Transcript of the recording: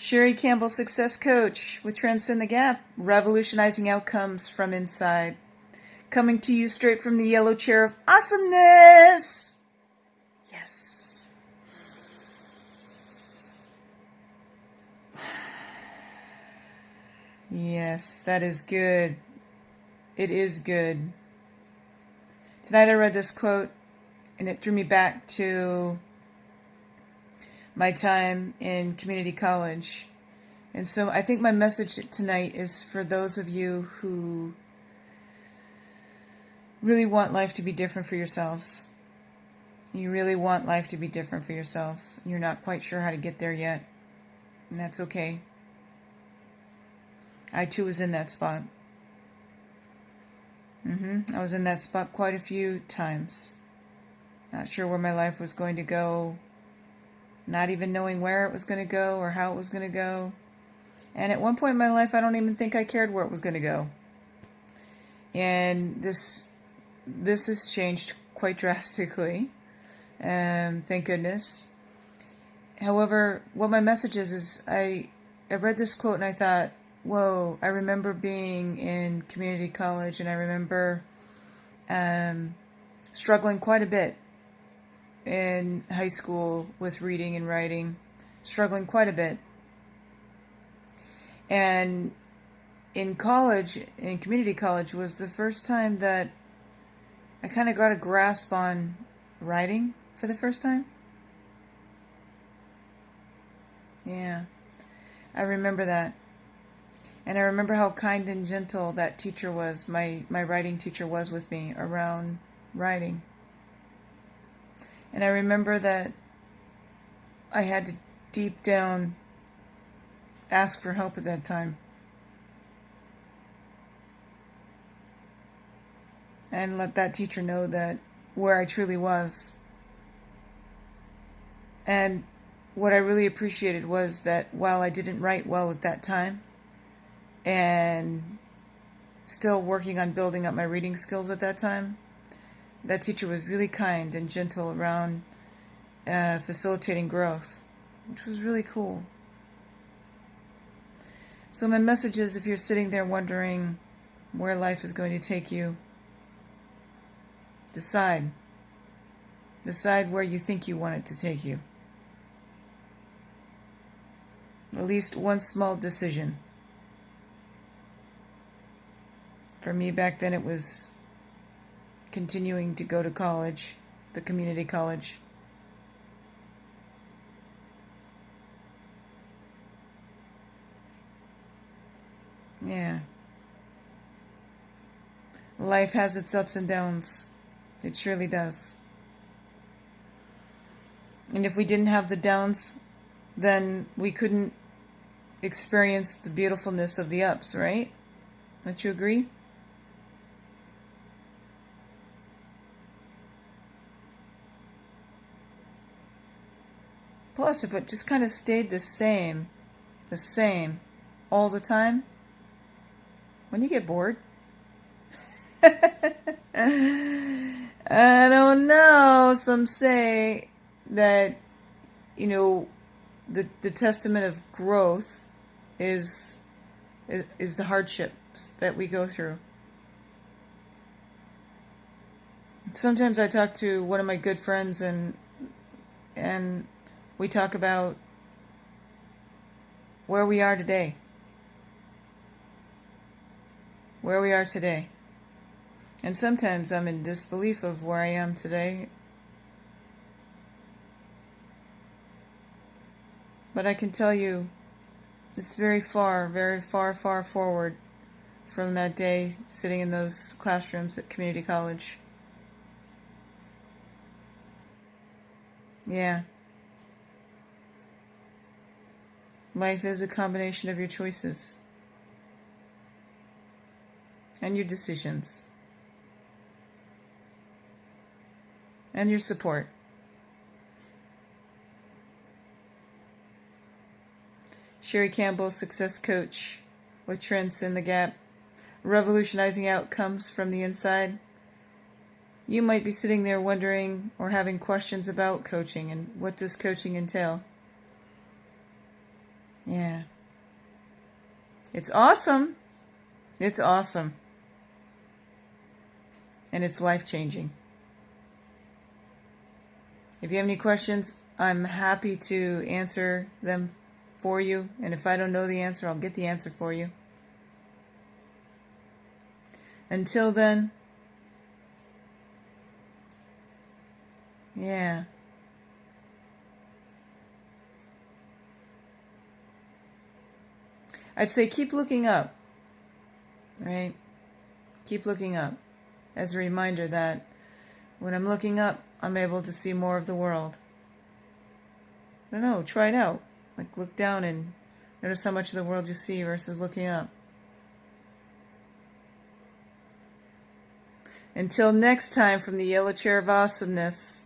Sherry Campbell, success coach with Transcend the Gap, revolutionizing outcomes from inside. Coming to you straight from the yellow chair of awesomeness. Yes. Yes, that is good. It is good. Tonight I read this quote and it threw me back to my time in community college. And so I think my message tonight is for those of you who really want life to be different for yourselves. You really want life to be different for yourselves. You're not quite sure how to get there yet. And that's okay. I too was in that spot. I was in that spot quite a few times. Not sure where my life was going to go. Not even knowing where it was going to go or how it was going to go. And at one point in my life, I don't even think I cared where it was going to go. And this has changed quite drastically. Thank goodness. However, what my message is I read this quote and I thought, whoa, I remember being in community college and I remember struggling quite a bit in high school with reading and writing, struggling quite a bit. And in college, in community college, was the first time that I kind of got a grasp on writing for the first time. Yeah, I remember that. And I remember how kind and gentle that teacher was, my writing teacher was with me around writing. And I remember that I had to deep down ask for help at that time. And let that teacher know that where I truly was. And what I really appreciated was that while I didn't write well at that time, and still working on building up my reading skills at that time, that teacher was really kind and gentle around facilitating growth, which was really cool. So my message is, if you're sitting there wondering where life is going to take you, decide. Decide where you think you want it to take you. At least one small decision. For me back then it was continuing to go to college, the community college. Yeah. Life has its ups and downs. It surely does. And if we didn't have the downs, then we couldn't experience the beautifulness of the ups, right? Don't you agree? Plus, if it just kind of stayed the same, all the time, when you get bored, I don't know. Some say that, the testament of growth is the hardships that we go through. Sometimes I talk to one of my good friends and we talk about where we are today. Where we are today. And sometimes I'm in disbelief of where I am today. But I can tell you, it's very far forward from that day sitting in those classrooms at community college. Yeah. Life is a combination of your choices and your decisions and your support. Sherry Campbell, success coach with Transcend the Gap, revolutionizing outcomes from the inside. You might be sitting there wondering or having questions about coaching and what does coaching entail. Yeah. It's awesome. It's awesome. And it's life-changing. If you have any questions, I'm happy to answer them for you. And if I don't know the answer, I'll get the answer for you. Until then, yeah. I'd say keep looking up, right? Keep looking up as a reminder that when I'm looking up, I'm able to see more of the world. I don't know, try it out. Like look down and notice how much of the world you see versus looking up. Until next time, from the Yellow Chair of Awesomeness,